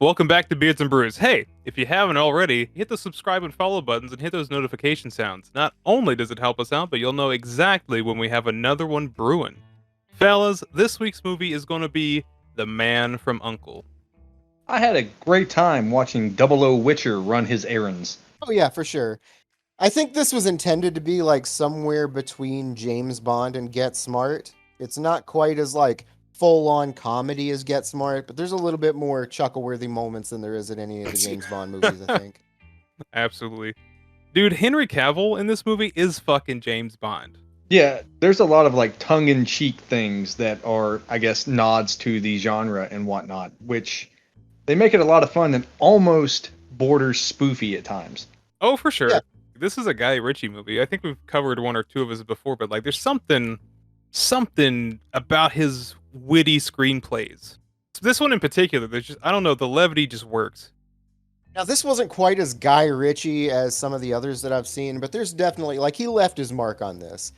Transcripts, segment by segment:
Welcome back to Beards and Brews. Hey, if you haven't already, hit the subscribe and follow buttons and hit those notification sounds. Not only does it help us out, but you'll know exactly when we have another one brewing. Fellas, this week's movie is going to be The Man from U.N.C.L.E. I had a great time watching Double O Witcher run his errands. Oh yeah, for sure. I think this was intended to be like somewhere between James Bond and Get Smart. It's not quite as like full on comedy as Get Smart, but there's a little bit more chuckle-worthy moments than there is in any of the James Bond movies, I think. Absolutely. Dude, Henry Cavill in this movie is fucking James Bond. Yeah, there's a lot of like tongue-in-cheek things that are, I guess, nods to the genre and whatnot, which they make it a lot of fun and almost borders spoofy at times. Oh, for sure. Yeah. This is a Guy Ritchie movie. I think we've covered one or two of his before, but like there's something about his witty screenplays. This one in particular, there's just, I don't know, the levity just works. Now, this wasn't quite as Guy Ritchie as some of the others that I've seen, but there's definitely, like, he left his mark on this.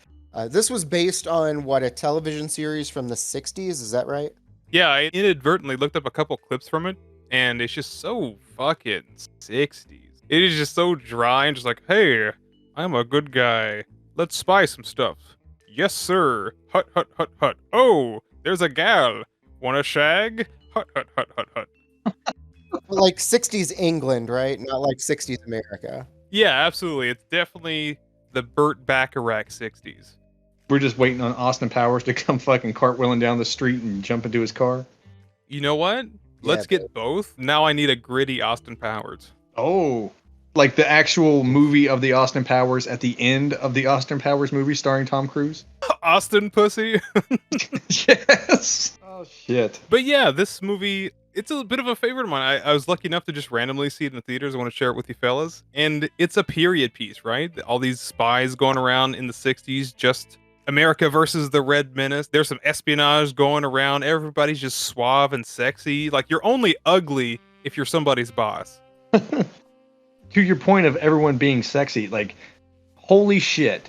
This was based on, a television series from the 60s, is that right? Yeah, I inadvertently looked up a couple clips from it, and it's just so fucking 60s. It is just so dry and just like, hey, I'm a good guy. Let's spy some stuff. Yes, sir. Hut, hut, hut, hut. Oh, there's a gal. Want a shag? Hut, hut, hut, hut, hut. Like 60s England, right? Not like 60s America. Yeah, absolutely. It's definitely the Burt Bacharach 60s. We're just waiting on Austin Powers to come fucking cartwheeling down the street and jump into his car. You know what? Let's get both. Now I need a gritty Austin Powers. Oh, like the actual movie of the Austin Powers at the end of the Austin Powers movie starring Tom Cruise? Austin pussy. Yes. Oh, shit. But yeah, this movie, it's a bit of a favorite of mine. I was lucky enough to just randomly see it in the theaters. I want to share it with you fellas. And it's a period piece, right? All these spies going around in the 60s, just America versus the Red Menace. There's some espionage going around. Everybody's just suave and sexy. Like, you're only ugly if you're somebody's boss. To your point of everyone being sexy, like, holy shit.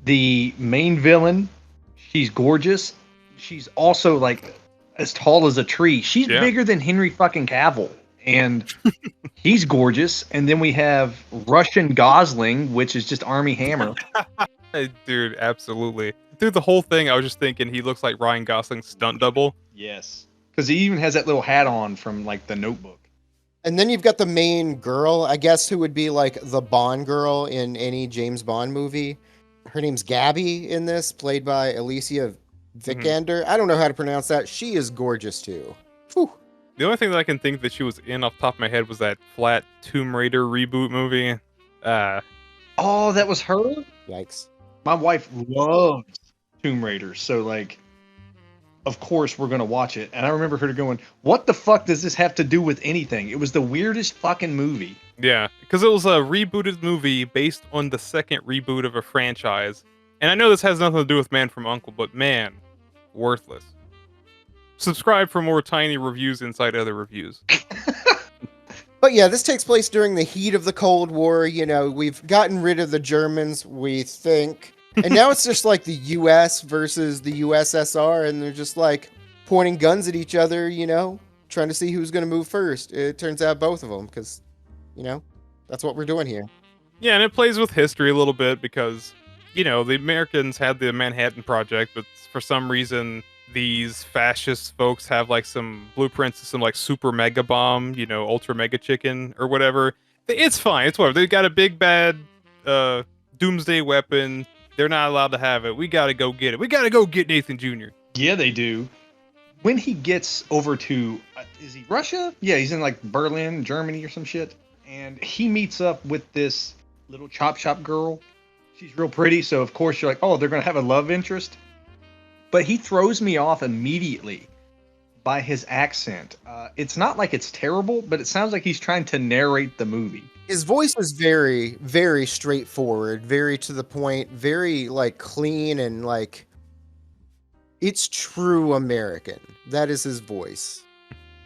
The main villain, she's gorgeous. She's also, like, as tall as a tree. She's bigger than Henry fucking Cavill. And he's gorgeous. And then we have Russian Gosling, which is just Army Hammer. Dude, absolutely. Through the whole thing, I was just thinking he looks like Ryan Gosling's stunt double. Yes. Because he even has that little hat on from, like, The Notebook. And then you've got the main girl, I guess, who would be like the Bond girl in any James Bond movie. Her name's Gabby in this, played by Alicia Vikander. I don't know how to pronounce that. She is gorgeous too. Whew. The only thing that I can think that she was in off the top of my head was that flat Tomb Raider reboot movie. Oh, that was her? Yikes. My wife loves Tomb Raider, so, like, of course we're going to watch it. And I remember her going, what the fuck does this have to do with anything? It was the weirdest fucking movie. Yeah, because it was a rebooted movie based on the second reboot of a franchise. And I know this has nothing to do with Man from U.N.C.L.E, but man, worthless. Subscribe for more tiny reviews inside other reviews. But yeah, this takes place during the heat of the Cold War. You know, we've gotten rid of the Germans, we think. And now it's just like the US versus the USSR, and they're just like pointing guns at each other, you know, trying to see who's going to move first. It turns out both of them, because, you know, that's what we're doing here. Yeah, and it plays with history a little bit because, you know, the Americans had the Manhattan Project, but for some reason, these fascist folks have like some blueprints to some like super mega bomb, you know, ultra mega chicken or whatever. It's fine. It's whatever. They got a big bad doomsday weapon. They're not allowed to have it. We got to go get it. We got to go get Nathan Jr. Yeah, they do. When he gets over to, is he Russia? Yeah, he's in like Berlin, Germany or some shit. And he meets up with this little chop shop girl. She's real pretty. So of course you're like, oh, they're going to have a love interest. But he throws me off immediately by his accent. It's not like it's terrible, but it sounds like he's trying to narrate the movie. His voice is very, very straightforward, very to the point, very like clean and like it's true American. That is his voice.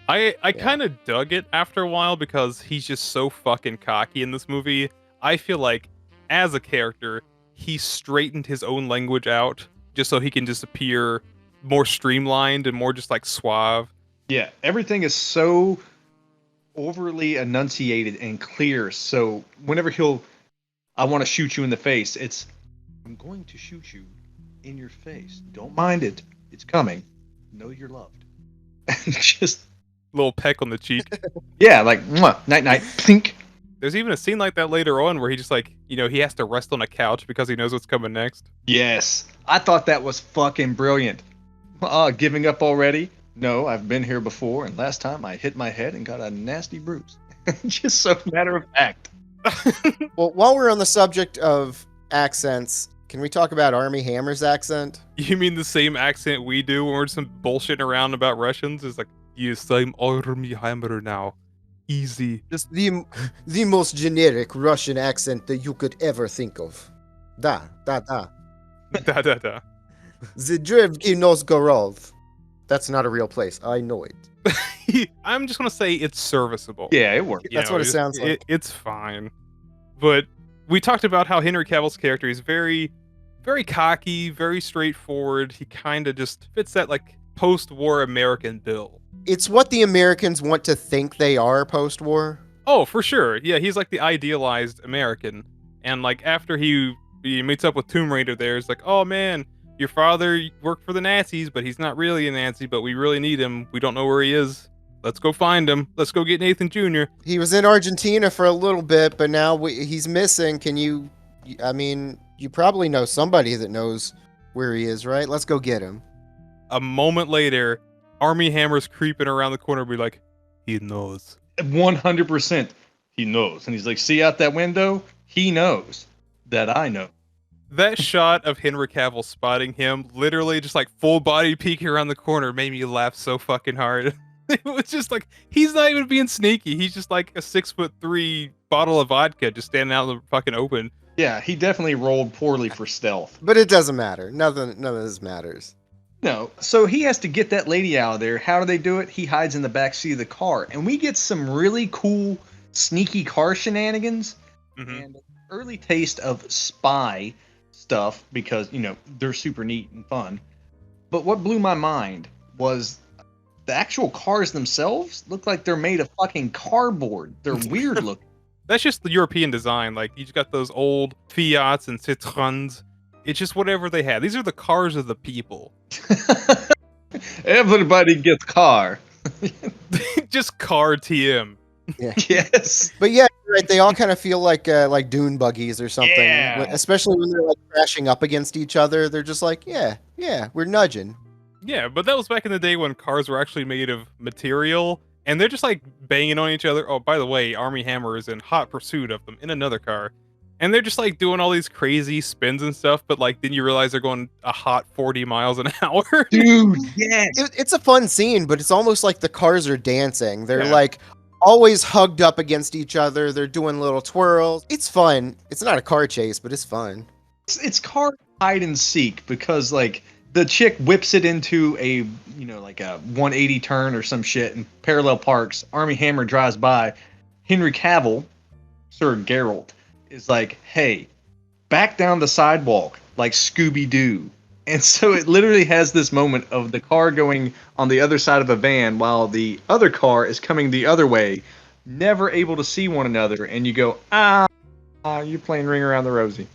I kind of dug it after a while because he's just so fucking cocky in this movie. I feel like as a character, he straightened his own language out just so he can just appear more streamlined and more just like suave. Yeah, everything is so overly enunciated and clear. So whenever I want to shoot you in the face, it's, I'm going to shoot you in your face. Don't mind it. It's coming. Know you're loved. Just, Little peck on the cheek. yeah, like, mwah, night night, pink. There's even a scene like that later on where he just like, he has to rest on a couch because he knows what's coming next. Yes. I thought that was fucking brilliant. Giving up already? No, I've been here before, and last time I hit my head and got a nasty bruise. Just so matter of fact. Well, while we're on the subject of accents, can we talk about Army Hammer's accent? You mean the same accent we do when we're just bullshitting around about Russians? It's like, yes, I'm Army Hammer now. Easy. Just the most generic Russian accent that you could ever think of. Da. Da da da. The Drevki Novgorod. That's not a real place. I know it. I'm just gonna say it's serviceable. Yeah, it worked. That's what it sounds like. It's fine. But we talked about how Henry Cavill's character is very, very cocky, very straightforward. He kind of just fits that like post-war American bill. It's what the Americans want to think they are post-war. Oh, for sure. Yeah, he's like the idealized American. And like after he meets up with Tomb Raider there, it's like, oh man, your father worked for the Nazis, but he's not really a Nazi, but we really need him. We don't know where he is. Let's go find him. Let's go get Nathan Jr. He was in Argentina for a little bit, but now he's missing. I mean, you probably know somebody that knows where he is, right? Let's go get him. A moment later, Army Hammer's creeping around the corner, be like, he knows. 100%. He knows. And he's like, see out that window? He knows that I know. That shot of Henry Cavill spotting him, literally just like full body peeking around the corner, made me laugh so fucking hard. It was just like, he's not even being sneaky. He's just like a 6'3" bottle of vodka just standing out in the fucking open. Yeah, he definitely rolled poorly for stealth. But it doesn't matter. None of this matters. No, so he has to get that lady out of there. How do they do it? He hides in the backseat of the car. And we get some really cool, sneaky car shenanigans. Mm-hmm. And an early taste of spy stuff because, they're super neat and fun. But what blew my mind was the actual cars themselves look like they're made of fucking cardboard. They're weird looking. That's just the European design. Like, you just got those old Fiats and Citroens. It's just whatever they had. These are the cars of the people. Everybody gets car. Just car TM. Yeah. Yes. But yeah, you're right. They all kind of feel like dune buggies or something. Yeah. Especially when they're like crashing up against each other. They're just like, yeah, we're nudging. Yeah, but that was back in the day when cars were actually made of material, and they're just like banging on each other. Oh, by the way, Army Hammer is in hot pursuit of them in another car. And they're just like doing all these crazy spins and stuff, but like then you realize they're going a hot 40 miles an hour. Dude, yes. It's a fun scene, but it's almost like the cars are dancing. They're Yeah. like always hugged up against each other. They're doing little twirls. It's fun. It's not a car chase, but it's fun. It's car hide and seek because like the chick whips it into a like a 180 turn or some shit and parallel parks. Army Hammer drives by. Henry Cavill, Sir Geralt, is like, hey, back down the sidewalk like Scooby-Doo. And so it literally has this moment of the car going on the other side of a van while the other car is coming the other way, never able to see one another. And you go, you're playing Ring Around the Rosie.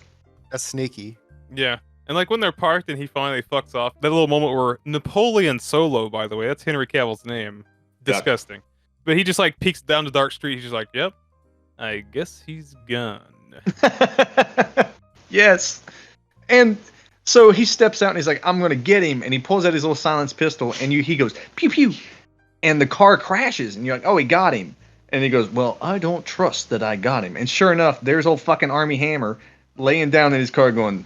That's sneaky. Yeah. And like when they're parked and he finally fucks off, that little moment where Napoleon Solo, by the way, that's Henry Cavill's name. Disgusting. But he just like peeks down the dark street. He's just like, yep, I guess he's gone. Yes. And so he steps out and he's like, I'm going to get him. And he pulls out his little silenced pistol and he goes, pew, pew. And the car crashes. And you're like, oh, he got him. And he goes, well, I don't trust that I got him. And sure enough, there's old fucking Army Hammer laying down in his car going,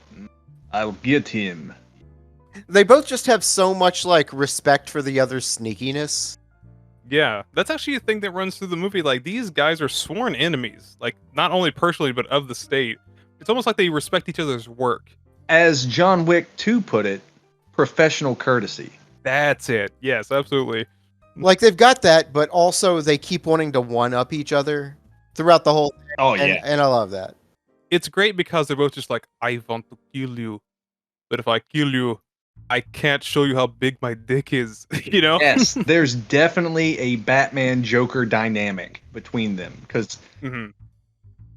I'll get him. They both just have so much like respect for the other's sneakiness. Yeah, that's actually a thing that runs through the movie. Like, these guys are sworn enemies. Like, not only personally, but of the state. It's almost like they respect each other's work. As John Wick 2 put it, professional courtesy. That's it. Yes, absolutely. Like they've got that, but also they keep wanting to one up each other throughout the whole thing. Oh, And I love that. It's great because they're both just like, I want to kill you. But if I kill you, I can't show you how big my dick is, you know? Yes, there's definitely a Batman Joker dynamic between them because Hmm.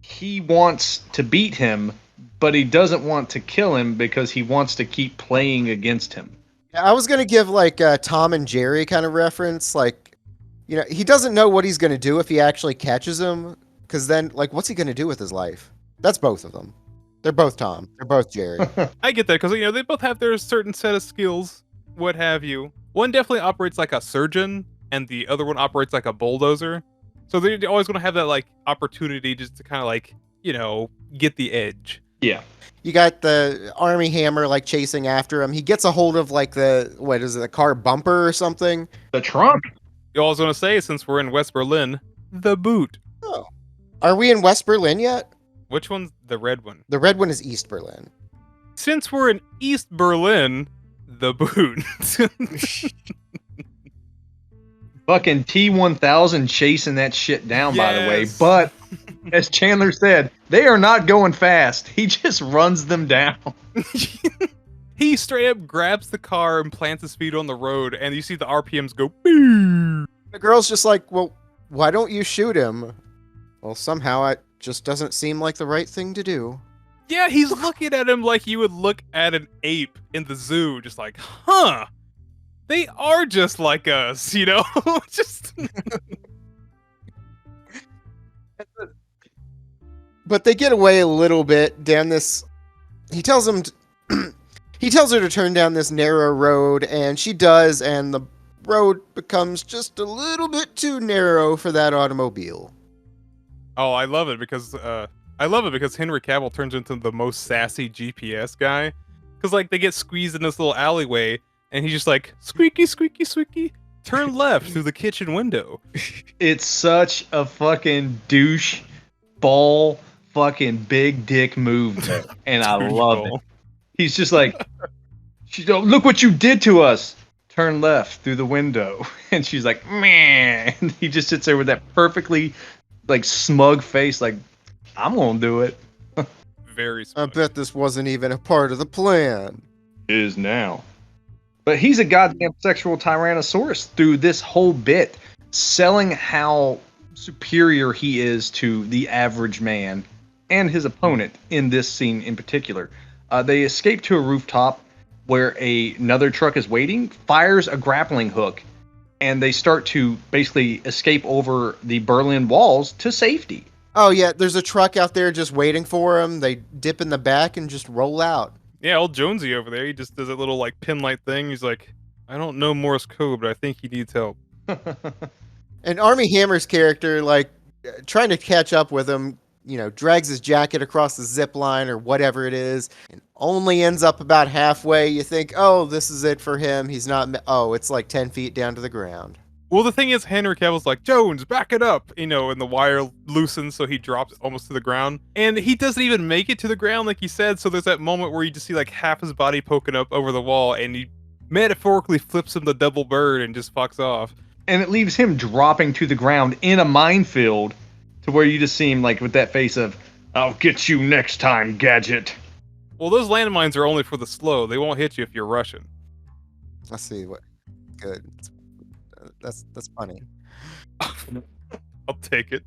he wants to beat him, but he doesn't want to kill him because he wants to keep playing against him. I was gonna give like a Tom and Jerry kind of reference, like, he doesn't know what he's gonna do if he actually catches him, because then, like, what's he gonna do with his life? That's both of them. They're both Tom. They're both Jerry. I get that because they both have their certain set of skills, what have you. One definitely operates like a surgeon, and the other one operates like a bulldozer. So they're always going to have that like opportunity just to kind of like get the edge. Yeah. You got the Army Hammer like chasing after him. He gets a hold of like the car bumper or something. The trunk. I was going to say, since we're in West Berlin, the boot. Oh, are we in West Berlin yet? Which one's the red one? The red one is East Berlin. Since we're in East Berlin, the boot. Fucking T-1000 chasing that shit down, by the way. Yes. But, as Chandler said, they are not going fast. He just runs them down. He straight up grabs the car and plants his feet on the road, and you see the RPMs go. Boo! The girl's just like, well, why don't you shoot him? Well, somehow it just doesn't seem like the right thing to do. Yeah, he's looking at him like you would look at an ape in the zoo, just like, huh? They are just like us, just. But they get away a little bit down this. He tells him. He tells her to turn down this narrow road, and she does, and the road becomes just a little bit too narrow for that automobile. Oh, I love it because Henry Cavill turns into the most sassy GPS guy. Because like they get squeezed in this little alleyway, and he's just like squeaky, squeaky, squeaky. Turn left through the kitchen window. It's such a fucking douche ball fucking big dick move, and I love it. He's just like, look what you did to us. Turn left through the window. And she's like, man. And he just sits there with that perfectly like smug face, like, I'm gonna do it. Very smug. I bet this wasn't even a part of the plan. Is now. But he's a goddamn sexual tyrannosaurus through this whole bit, selling how superior he is to the average man and his opponent in this scene in particular. They escape to a rooftop where another truck is waiting, fires a grappling hook, and they start to basically escape over the Berlin walls to safety. Oh, yeah, there's a truck out there just waiting for him. They dip in the back and just roll out. Yeah, old Jonesy over there, he just does a little like pin light thing. He's like, I don't know Morse code, but I think he needs help. And Army Hammer's character, like, trying to catch up with him, drags his jacket across the zip line or whatever it is, and only ends up about halfway. You think, oh, this is it for him. He's not, it's like 10 feet down to the ground. Well, the thing is, Henry Cavill's like, Jones, back it up, and the wire loosens, so he drops almost to the ground. And he doesn't even make it to the ground, like he said, so there's that moment where you just see, like, half his body poking up over the wall, and he metaphorically flips him the double bird and just fucks off. And it leaves him dropping to the ground in a minefield to where you just see him, like, with that face of, I'll get you next time, Gadget. Well, those landmines are only for the slow. They won't hit you if you're Russian. Let's see what. Good. That's funny. I'll take it.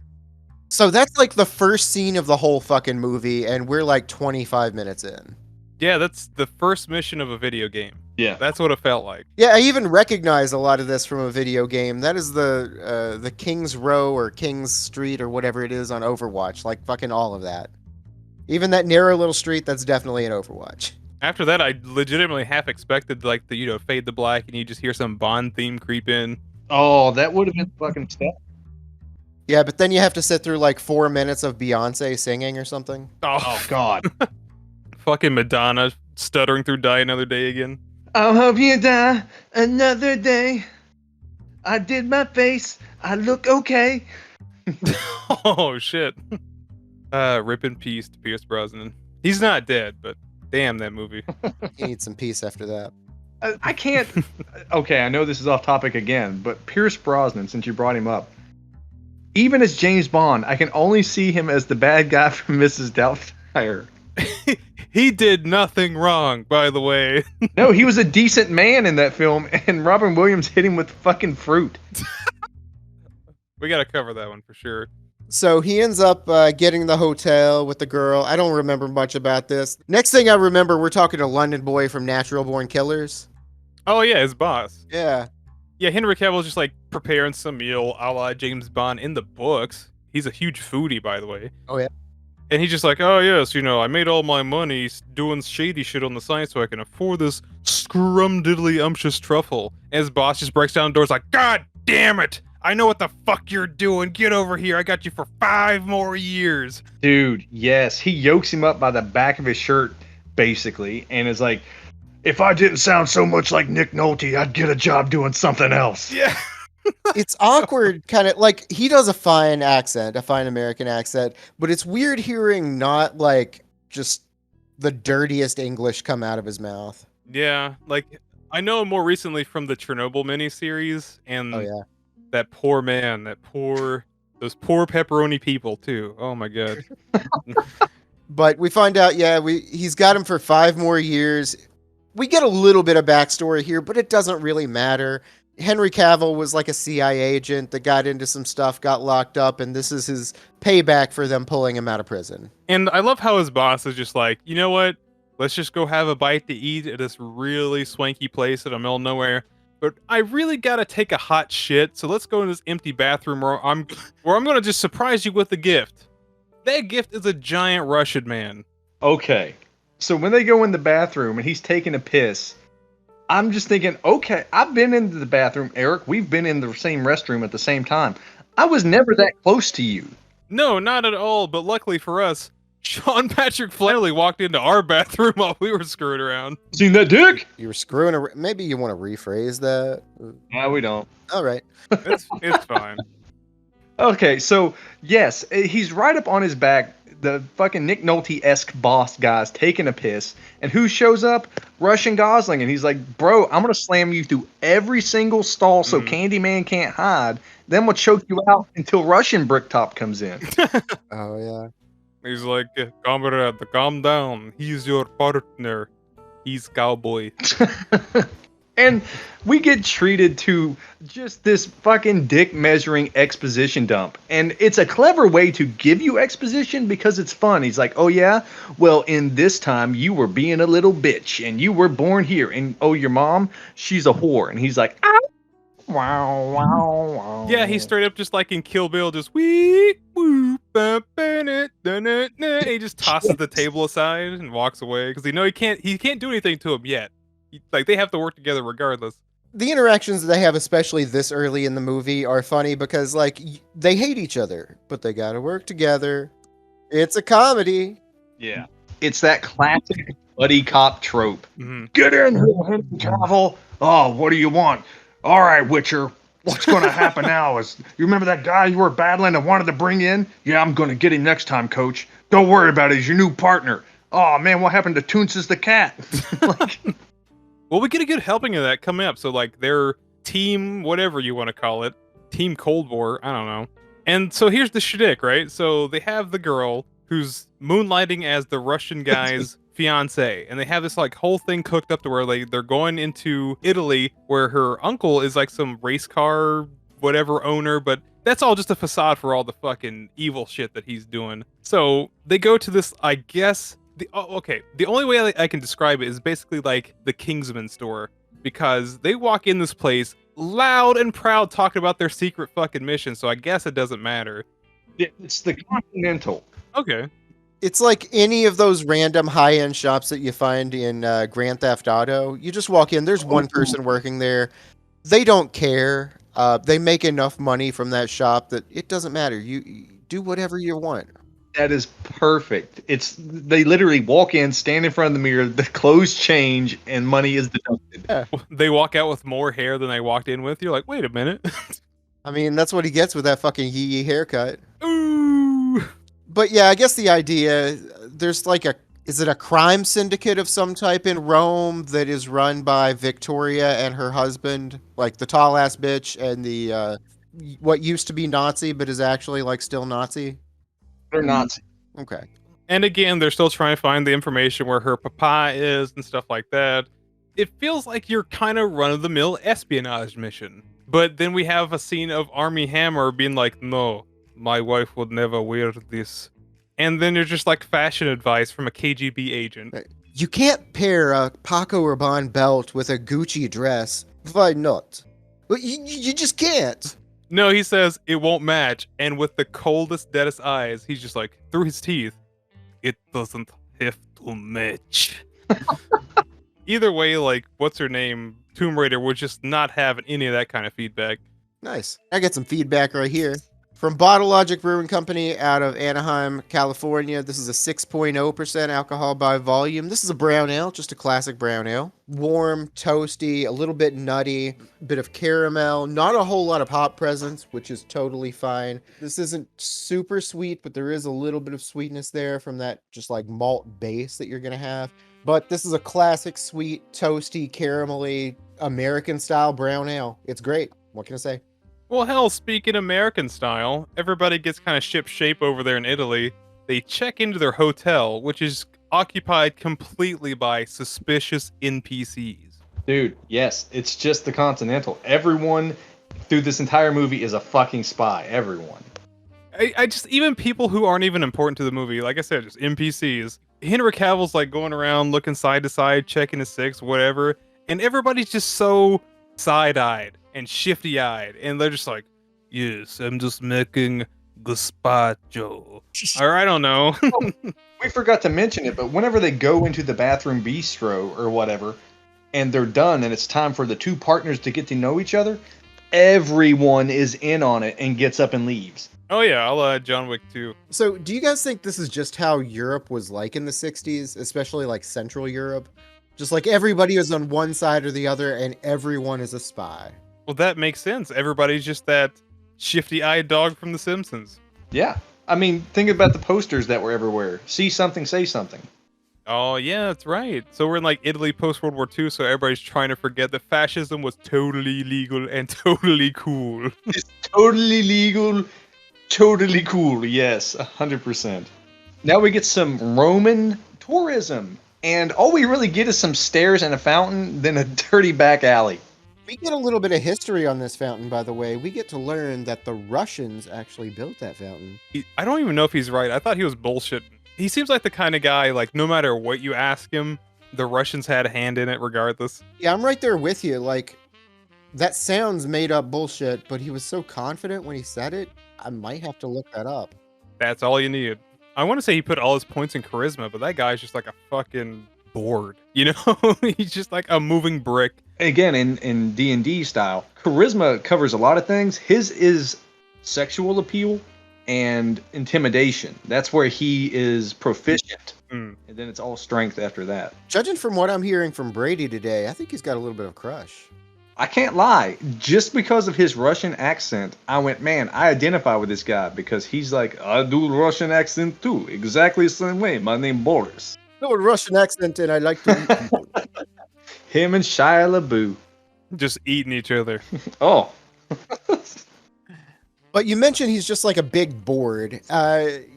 So that's like the first scene of the whole fucking movie, and we're like 25 minutes in. Yeah, that's the first mission of a video game. Yeah. That's what it felt like. Yeah, I even recognize a lot of this from a video game. That is the King's Row or King's Street or whatever it is on Overwatch. Like fucking all of that. Even that narrow little street, that's definitely an Overwatch. After that, I legitimately half expected like the fade to black and you just hear some Bond theme creep in. Oh, that would have been fucking stuff. Yeah, but then you have to sit through like 4 minutes of Beyonce singing or something. Oh, God. Fucking Madonna stuttering through Die Another Day again. I'll hope you die another day. I did my face. I look okay. Oh, shit. Rip in peace to Pierce Brosnan. He's not dead, but damn that movie. You need some peace after that. I can't. Okay, I know this is off topic again, but Pierce Brosnan, since you brought him up, even as James Bond, I can only see him as the bad guy from Mrs. Doubtfire. He did nothing wrong, by the way. No, he was a decent man in that film, and Robin Williams hit him with fucking fruit. We gotta cover that one for sure. So he ends up getting the hotel with the girl. I don't remember much about this. Next thing I remember, we're talking to London Boy from Natural Born Killers. Oh yeah, his boss. Yeah. Yeah, Henry Cavill's just like preparing some meal a la James Bond in the books. He's a huge foodie, by the way. Oh, yeah. And he's just like, oh yes, I made all my money doing shady shit on the side so I can afford this scrumdiddly-umptious truffle. And his boss just breaks down the doors like, God damn it! I know what the fuck you're doing. Get over here. I got you for 5 more years. Dude, yes. He yokes him up by the back of his shirt, basically, and is like, if I didn't sound so much like Nick Nolte, I'd get a job doing something else. Yeah. It's awkward, kind of like he does a fine accent, a fine American accent, but it's weird hearing not like just the dirtiest English come out of his mouth. Yeah, like I know him more recently from the Chernobyl miniseries and Oh, yeah. that poor man, those poor pepperoni people too. Oh my god. But we find out, he's got him for 5 more years. We get a little bit of backstory here, but it doesn't really matter. Henry Cavill was like a CIA agent that got into some stuff, got locked up, and this is his payback for them pulling him out of prison. And I love how his boss is just like, you know what? Let's just go have a bite to eat at this really swanky place in the middle of nowhere. But I really gotta take a hot shit, so let's go in this empty bathroom where I'm gonna just surprise you with a gift. That gift is a giant Russian man. Okay. So when they go in the bathroom and he's taking a piss, I'm just thinking, okay, I've been into the bathroom, Eric. We've been in the same restroom at the same time. I was never that close to you. No, not at all, but luckily for us, Sean Patrick Flatley walked into our bathroom while we were screwing around. Seen that dick? You were screwing around. Maybe you want to rephrase that. No, we don't. All right. It's fine. Okay, so yes, he's right up on his back. The fucking Nick Nolte-esque boss guy's taking a piss, and who shows up? Russian Gosling, and he's like, "Bro, I'm gonna slam you through every single stall so Candyman can't hide. Then we'll choke you out until Russian Bricktop comes in." Oh yeah. He's like, comrade, calm down. He's your partner. He's cowboy. And we get treated to just this fucking dick measuring exposition dump. And it's a clever way to give you exposition because it's fun. He's like, oh yeah? Well, in this time you were being a little bitch and you were born here. And oh, your mom, she's a whore. And he's like, ah, wow, wow, wow. Yeah, he's straight up just like in Kill Bill, just wee, woo, ba, ba, na, da, na, na. He just tosses the table aside and walks away because he can't do anything to him yet. Like, they have to work together regardless. The interactions they have, especially this early in the movie, are funny because, like, they hate each other, but they gotta work together. It's a comedy. Yeah. It's that classic buddy cop trope. Mm-hmm. Get in here, Henry Cavill. Oh, what do you want? All right, Witcher. What's going to happen now is, you remember that guy you were battling and wanted to bring in? Yeah, I'm going to get him next time, coach. Don't worry about it. He's your new partner. Oh, man, what happened to Toonces the cat? Like... Well, we get a good helping of that coming up. So, like, their team, whatever you want to call it, Team Cold War, I don't know. And so here's the shtick, right? So they have the girl who's moonlighting as the Russian guy's fiance, and they have this like whole thing cooked up to where they're going into Italy, where her uncle is like some race car whatever owner, but that's all just a facade for all the fucking evil shit that he's doing. So they go to this, I guess. The only way I can describe it is basically like the Kingsman store, because they walk in this place loud and proud talking about their secret fucking mission, so I guess it doesn't matter. It's the Continental. Okay. It's like any of those random high-end shops that you find in Grand Theft Auto. You just walk in, there's one person working there. They don't care. They make enough money from that shop that it doesn't matter. You do whatever you want. That is perfect. They literally walk in, stand in front of the mirror, the clothes change, and money is deducted. Yeah. They walk out with more hair than they walked in with. You're like, wait a minute. I mean, that's what he gets with that fucking yee haircut. Ooh. But yeah, I guess the idea, there's like is it a crime syndicate of some type in Rome that is run by Victoria and her husband, like the tall ass bitch and the what used to be Nazi but is actually like still Nazi? They're Nazi. Okay. And again, they're still trying to find the information where her papa is and stuff like that. It feels like your kind of run-of-the-mill espionage mission. But then we have a scene of Army Hammer being like, no, my wife would never wear this. And then there's just like fashion advice from a KGB agent. You can't pair a Paco Rabanne belt with a Gucci dress. Why not? Well, you just can't. No, he says it won't match. And with the coldest, deadest eyes, he's just like, through his teeth, it doesn't have to match. Either way, like, what's her name? Tomb Raider would just not have any of that kind of feedback. Nice. I get some feedback right here. From Bottle Logic Brewing Company out of Anaheim, California. This is a 6.0% alcohol by volume. This is a brown ale, just a classic brown ale. Warm, toasty, a little bit nutty, bit of caramel, not a whole lot of hop presence, which is totally fine. This isn't super sweet, but there is a little bit of sweetness there from that just like malt base that you're going to have. But this is a classic, sweet, toasty, caramelly, American-style brown ale. It's great. What can I say? Well, hell, speaking American style, everybody gets kind of ship shape over there in Italy. They check into their hotel, which is occupied completely by suspicious NPCs. Dude, yes, it's just the Continental. Everyone through this entire movie is a fucking spy. Everyone. I just, even people who aren't even important to the movie, like I said, just NPCs. Henry Cavill's like going around looking side to side, checking his six, whatever, and everybody's just so side-eyed and shifty-eyed, and they're just like, yes, I'm just making gazpacho. Or I don't know. We forgot to mention it, but whenever they go into the bathroom bistro or whatever, and they're done, and it's time for the two partners to get to know each other, everyone is in on it and gets up and leaves. Oh yeah, I'll add John Wick too. So, do you guys think this is just how Europe was like in the 60s, especially like Central Europe? Just like everybody is on one side or the other, and everyone is a spy. Well, that makes sense. Everybody's just that shifty-eyed dog from The Simpsons. Yeah. I mean, think about the posters that were everywhere. See something, say something. Oh, yeah, that's right. So we're in like Italy post-World War II, so everybody's trying to forget that fascism was totally legal and totally cool. It's totally legal, totally cool. Yes, 100%. Now we get some Roman tourism, and all we really get is some stairs and a fountain, then a dirty back alley. We get a little bit of history on this fountain, by the way. We get to learn that the Russians actually built that fountain. I don't even know if he's right. I thought he was bullshitting. He seems like the kind of guy, like, no matter what you ask him, the Russians had a hand in it regardless. Yeah, I'm right there with you. Like, that sounds made up bullshit, but he was so confident when he said it, I might have to look that up. That's all you need. I want to say he put all his points in charisma, but that guy's just like a fucking board. You know? He's just like a moving brick. Again, in D&D style, charisma covers a lot of things. His is sexual appeal and intimidation. That's where he is proficient. And then it's all strength after that. Judging from what I'm hearing from Brady today, I think he's got a little bit of crush. I can't lie. Just because of his Russian accent, I went, man, I identify with this guy because he's like, I do Russian accent too. Exactly the same way. My name Boris. No, a Russian accent, and I like to eat people. Him and Shia LaBeouf. Just eating each other. Oh. But you mentioned he's just like a big board.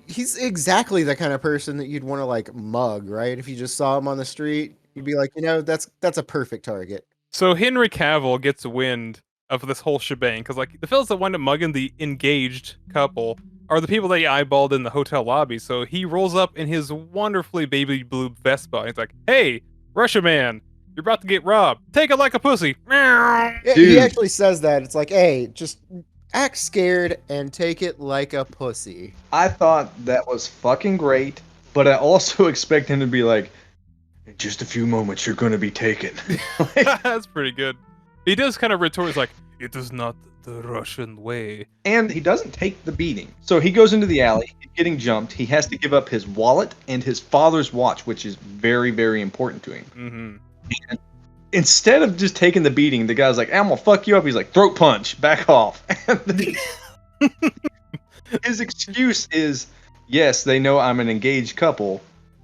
He's exactly the kind of person that you'd want to like mug, right? If you just saw him on the street, you'd be like, you know, that's a perfect target. So Henry Cavill gets wind of this whole shebang because, like, the fellas that wind up mugging the engaged couple are the people that he eyeballed in the hotel lobby. So he rolls up in his wonderfully baby blue Vespa. And he's like, "Hey, Russia man, you're about to get robbed. Take it like a pussy." Yeah, he actually says that. It's like, hey, just act scared and take it like a pussy. I thought that was fucking great, but I also expect him to be like, in just a few moments, you're going to be taken. That's pretty good. He does kind of retort, like, it is not the Russian way. And he doesn't take the beating. So he goes into the alley, he's getting jumped. He has to give up his wallet and his father's watch, which is very, very important to him. And instead of just taking the beating, the guy's like, I'm going to fuck you up. He's like, throat punch, back off. His excuse is, yes, they know I'm an engaged couple,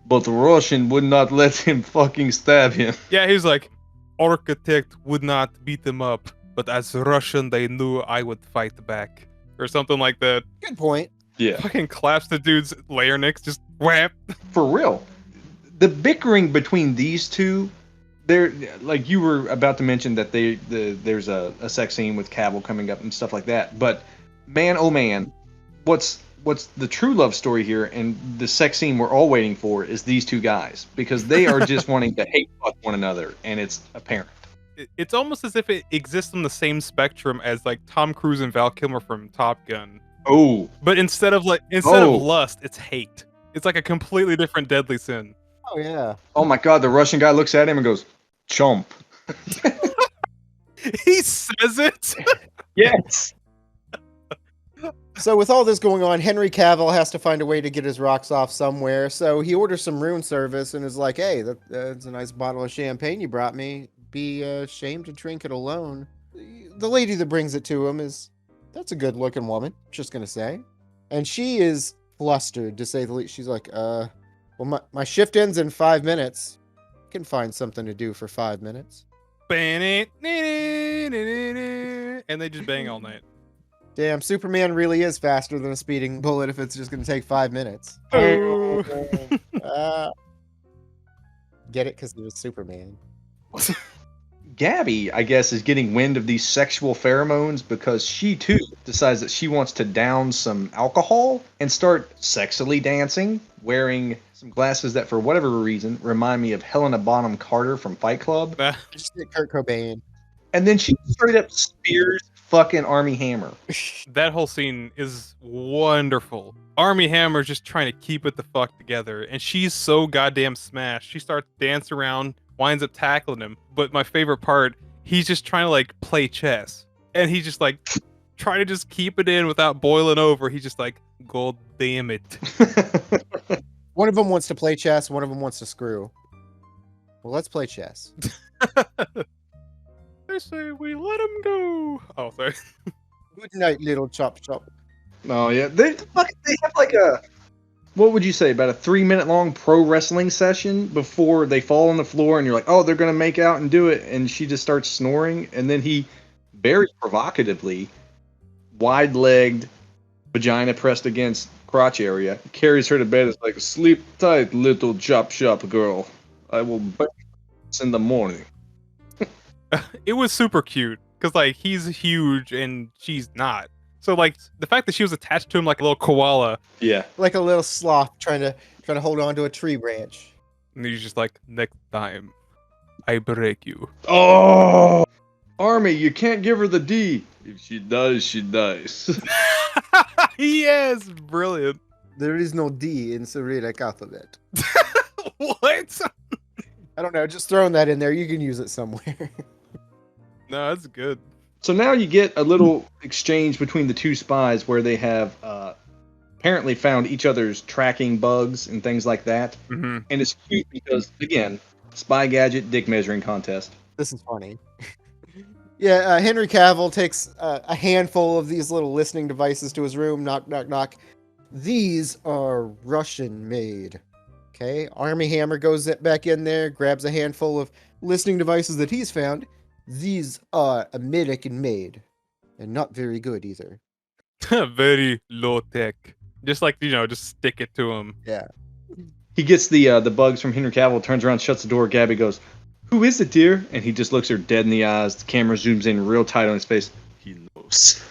but the Russian would not let him fucking stab him. Yeah, he's like, architect would not beat them up, but as Russian, they knew I would fight back. Or something like that. Good point. Yeah. Fucking claps the dude's larynx, just Whap. For real. The bickering between these two, they're like you were about to mention that there's a sex scene with Cavill coming up and stuff like that. But man, oh man, what's the true love story here and the sex scene we're all waiting for is these two guys because they are just wanting to hate fuck one another and it's apparent. It's almost as if it exists on the same spectrum as like Tom Cruise and Val Kilmer from Top Gun. Oh, But instead of Oh. lust, it's hate. It's like a completely different deadly sin. Oh yeah. oh my God! The Russian guy looks at him and goes, "Chomp." He says it. Yes. So with all this going on, Henry Cavill has to find a way to get his rocks off somewhere. So he orders some room service and is like, "Hey, that's a nice bottle of champagne you brought me. Be ashamed to drink it alone." The lady that brings it to him that's a good-looking woman. Just gonna say, and she is flustered to say the least. She's like, well, my shift ends in 5 minutes. I can find something to do for 5 minutes." And they just bang all night. Damn, Superman really is faster than a speeding bullet if it's just going to take 5 minutes. Oh. Get it? Because it was Superman. Gabby, I guess, is getting wind of these sexual pheromones because she too decides that she wants to down some alcohol and start sexily dancing, wearing some glasses that, for whatever reason, remind me of Helena Bonham Carter from Fight Club. Just get Kurt Cobain. And then she straight up spears fucking Army Hammer. That whole scene is wonderful. Army Hammer's just trying to keep it the fuck together, and she's so goddamn smashed. She starts dancing around, winds up tackling him. But my favorite part, he's just trying to like play chess, and he's just like trying to just keep it in without boiling over. He's just like, God damn it. One of them wants to play chess, one of them wants to screw. Well, let's play chess. They say we let him go. Oh, sorry. Good night, little chop chop. Oh yeah, they have like a, what would you say, about a 3-minute long pro wrestling session before they fall on the floor and you're like, oh, they're gonna make out and do it, and she just starts snoring, and then he very provocatively, wide-legged, vagina pressed against crotch area, carries her to bed. It's like, sleep tight, little chop chop girl. I will bake in the morning. It was super cute because like he's huge and she's not. So like the fact that she was attached to him like a little koala, Yeah. Like a little sloth trying to hold on to a tree branch. and he's just like, next time, I break you. Oh, Army, you can't give her the D. If she does, she dies. Yes, brilliant. There is no D in Cyrillic alphabet. What? I don't know, just throwing that in there. You can use it somewhere. No, that's good. So now you get a little exchange between the two spies where they have apparently found each other's tracking bugs and things like that. Mm-hmm. And it's cute because, again, spy gadget dick measuring contest. This is funny. Yeah, Henry Cavill takes a handful of these little listening devices to his room. Knock, knock, knock. These are Russian made. Okay, Army Hammer goes back in there, grabs a handful of listening devices that he's found. These are American made, and not very good either. Very low tech. Just like, just stick it to him. Yeah. He gets the bugs from Henry Cavill, turns around, shuts the door. Gabby goes, "Who is it, dear?" And he just looks her dead in the eyes. The camera zooms in real tight on his face. He knows.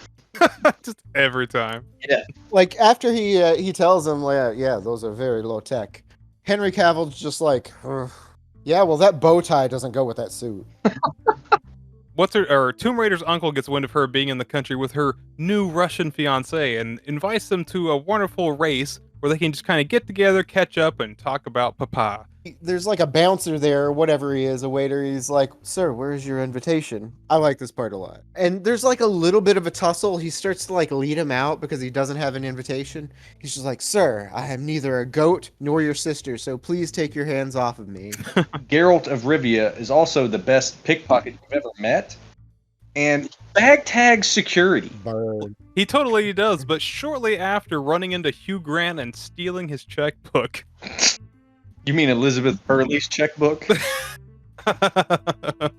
Just every time. Yeah. Like after he tells him, yeah, those are very low tech. Henry Cavill's just like, "Ugh. Yeah, well that bow tie doesn't go with that suit." Tomb Raider's uncle gets wind of her being in the country with her new Russian fiance and invites them to a wonderful race where they can just kind of get together, catch up, and talk about Papa. There's like a bouncer there, or whatever he is, a waiter. He's like, "Sir, where's your invitation?" I like this part a lot. And there's like a little bit of a tussle. He starts to like lead him out because he doesn't have an invitation. He's just like, "Sir, I am neither a goat nor your sister, so please take your hands off of me." Geralt of Rivia is also the best pickpocket you've ever met. And bag tags security. Burn. He totally does, but shortly after running into Hugh Grant and stealing his checkbook. You mean Elizabeth Hurley's checkbook? Then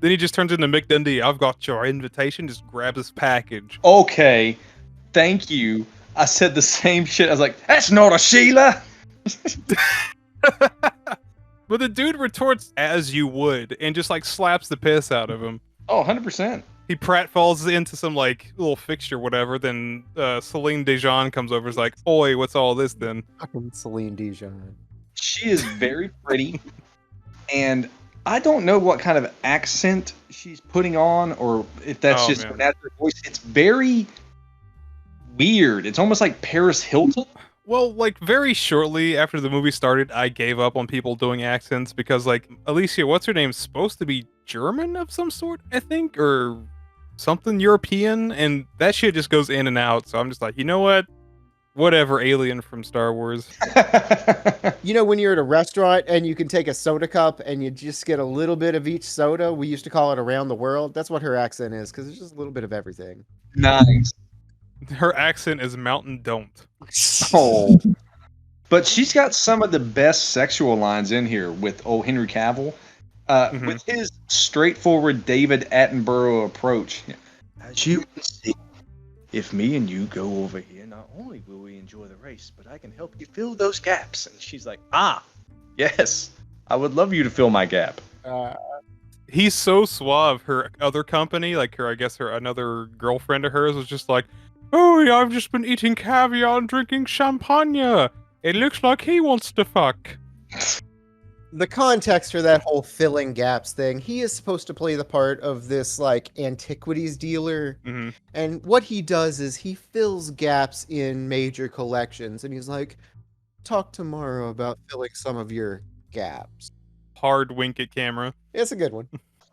he just turns into Mick Dundee. I've got your invitation. Just grabs his package. Okay, thank you. I said the same shit. I was like, that's not a Sheila. But the dude retorts as you would and just like slaps the piss out of him. Oh, 100%. He pratfalls into some like little fixture, whatever. Then Celine Dijon comes over, is like, "Oi, what's all this?" Then Fucking Celine Dijon. She is very pretty, and I don't know what kind of accent she's putting on, or if that's Oh, just man. her natural voice. It's very weird. It's almost like Paris Hilton. well, like very shortly after the movie started, I gave up on people doing accents because like Alicia, what's her name, supposed to be German of some sort, I think, or something European, and that shit just goes in and out. So I'm just like, you know what? Whatever, alien from Star Wars. You know, when you're at a restaurant and you can take a soda cup and you just get a little bit of each soda, we used to call it around the world. That's what her accent is, because it's just a little bit of everything. Nice. Her accent is Mountain Don't. Oh. But she's got some of the best sexual lines in here with old Henry Cavill. With his straightforward David Attenborough approach. As you can see, if me and you go over here, not only will we enjoy the race, but I can help you fill those gaps. And she's like, yes, I would love you to fill my gap. He's so suave. Her other company, like her, I guess her another girlfriend of hers, was just like, "Oh, yeah, I've just been eating caviar and drinking champagne. It looks like he wants to fuck." The context for that whole filling gaps thing, he is supposed to play the part of this like antiquities dealer, Mhm. and what he does is he fills gaps in major collections, and he's like, talk tomorrow about filling some of your gaps. Hard wink at camera. It's a good one.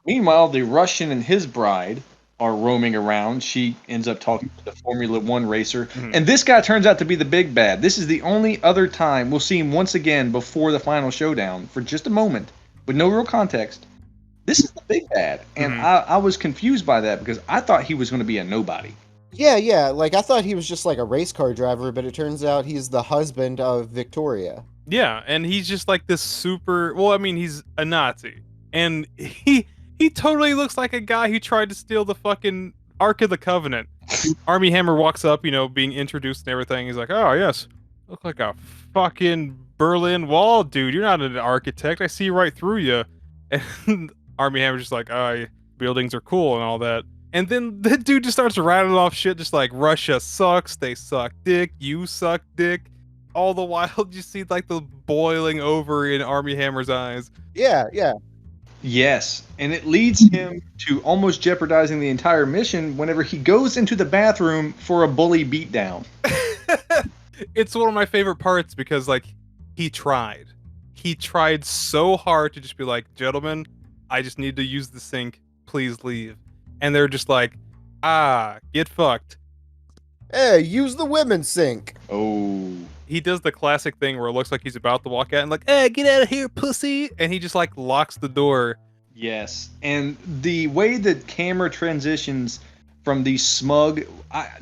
Meanwhile, the Russian and his bride are roaming around. She ends up talking to the Formula One racer. And this guy turns out to be the big bad. This is the only other time we'll see him once again before the final showdown for just a moment with no real context. This is the big bad. And I was confused by that because I thought he was going to be a nobody. Yeah, like I thought he was just like a race car driver, but it turns out he's the husband of Victoria. Yeah, and he's just like this super. Well, I mean, he's a Nazi, and he totally looks like a guy who tried to steal the fucking Ark of the Covenant. Army Hammer walks up, you know, being introduced and everything. He's like, "Oh yes, look like a fucking Berlin Wall, dude. You're not an architect. I see right through you." And Army Hammer's just like, "Oh, buildings are cool and all that." And then the dude just starts rattling off shit, just like Russia sucks, they suck dick, you suck dick. All the while, you see like the boiling over in Army Hammer's eyes. Yeah. Yes, and it leads him to almost jeopardizing the entire mission whenever he goes into the bathroom for a bully beatdown. It's one of my favorite parts because like he tried so hard to just be like, "Gentlemen, I just need to use the sink, please leave." And they're just like, "Get fucked." Hey, use the women's sink. Oh. He does the classic thing where it looks like he's about to walk out and like, "Hey, get out of here, pussy!" And he just like locks the door. Yes, and the way that camera transitions from these smug,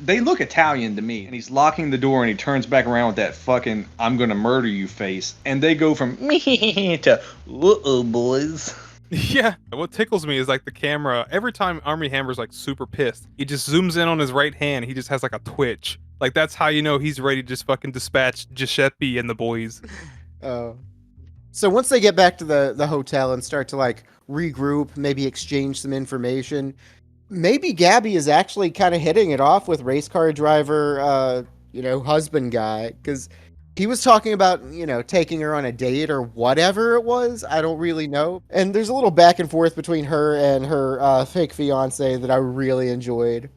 they look Italian to me. And he's locking the door and he turns back around with that fucking "I'm gonna murder you" face. And they go from me to "uh-oh, boys." Yeah, what tickles me is like the camera. Every time Army Hammer's like super pissed, he just zooms in on his right hand. He just has like a twitch. Like that's how you know he's ready to just fucking dispatch Giuseppe and the boys. So once they get back to the hotel and start to like regroup, maybe exchange some information, maybe Gabby is actually kind of hitting it off with race car driver, husband guy, because he was talking about, taking her on a date or whatever it was. I don't really know. And there's a little back and forth between her and her fake fiance that I really enjoyed.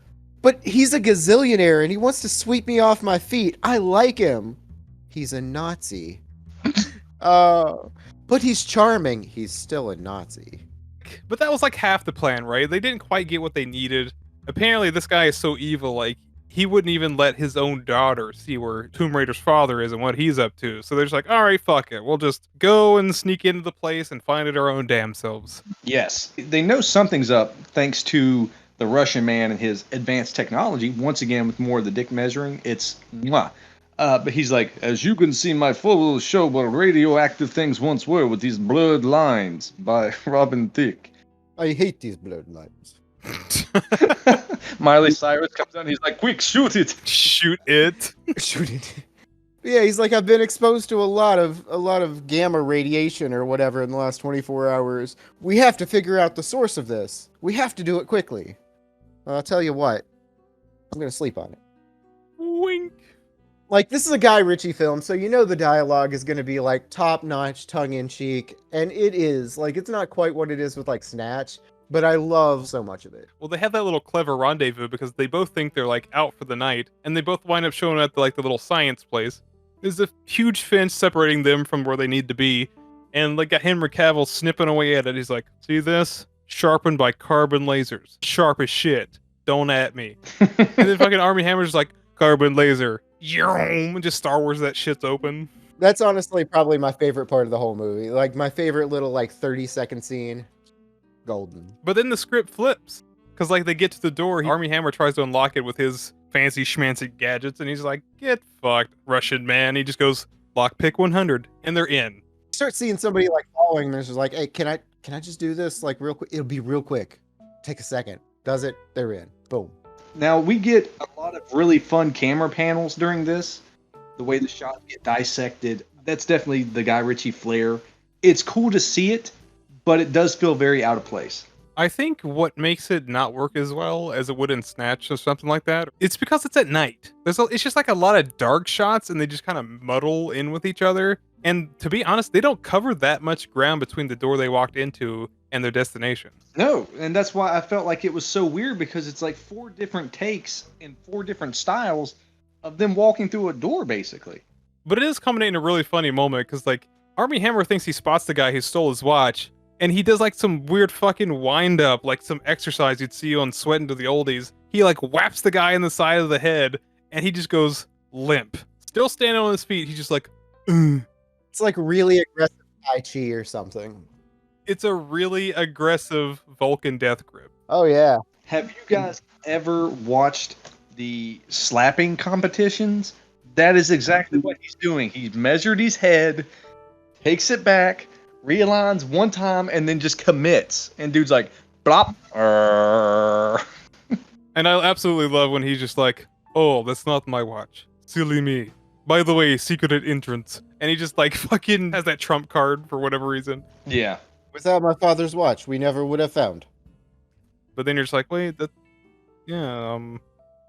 But he's a gazillionaire and he wants to sweep me off my feet. I like him. He's a Nazi. But he's charming. He's still a Nazi. But that was like half the plan, right? They didn't quite get what they needed. Apparently, this guy is so evil, like, he wouldn't even let his own daughter see where Tomb Raider's father is and what he's up to. So they're just like, all right, fuck it. We'll just go and sneak into the place and find it our own damn selves. Yes, they know something's up thanks to the Russian man and his advanced technology. Once again, with more of the dick measuring, it's mwah. But he's like, as you can see, my photos show what radioactive things once were with these blurred lines by Robin Thicke. I hate these blurred lines. Miley Cyrus comes out and he's like, quick, shoot it. Shoot it. Shoot it. Yeah, he's like, I've been exposed to a lot of gamma radiation or whatever in the last 24 hours. We have to figure out the source of this. We have to do it quickly. I'll tell you what, I'm gonna sleep on it. Wink. Like, this is a Guy Ritchie film, so you know the dialogue is gonna be like top-notch, tongue-in-cheek, and it is. Like, it's not quite what it is with like Snatch, but I love so much of it. Well, they have that little clever rendezvous because they both think they're like out for the night, and they both wind up showing up at the little science place. There's a huge fence separating them from where they need to be, and like got Henry Cavill snipping away at it. He's like, "See this? Sharpened by carbon lasers, sharp as shit. Don't at me." And then fucking Army Hammer's like, "Carbon laser, and just Star Wars that shit's open." That's honestly probably my favorite part of the whole movie. Like, my favorite little, like, 30-second scene. Golden. But then the script flips. Because, like, they get to the door, Army Hammer tries to unlock it with his fancy schmancy gadgets, and he's like, "Get fucked, Russian man." He just goes, "Lockpick 100," and they're in. Start seeing somebody, like, following, and there's just like, hey, can I just do this, like, real quick? It'll be real quick. Take a second. Does it? They're in. Boom. Now, we get a lot of really fun camera panels during this. The way the shots get dissected, that's definitely the Guy Ritchie flair. It's cool to see it, but it does feel very out of place. I think what makes it not work as well as it would in Snatch or something like that, it's because it's at night. It's just like a lot of dark shots, and they just kind of muddle in with each other. And to be honest, they don't cover that much ground between the door they walked into and their destination. No, and that's why I felt like it was so weird, because it's like 4 different takes in 4 different styles of them walking through a door, basically. But it is culminating in a really funny moment because, like, Army Hammer thinks he spots the guy who stole his watch, and he does like some weird fucking wind up, like some exercise you'd see on Sweatin' to the Oldies. He like whaps the guy in the side of the head, and he just goes limp. Still standing on his feet, he's just like, "Ugh." It's like really aggressive Tai Chi or something. It's a really aggressive Vulcan death grip. Oh, yeah. Have you guys ever watched the slapping competitions? That is exactly what he's doing. He's measured his head, takes it back, realigns one time, and then just commits. And dude's like, blop. And I absolutely love when he's just like, "Oh, that's not my watch. Silly me. By the way, secret entrance." And he just like fucking has that trump card for whatever reason. Yeah. Without my father's watch, we never would have found. But then you're just like, wait, that, yeah, all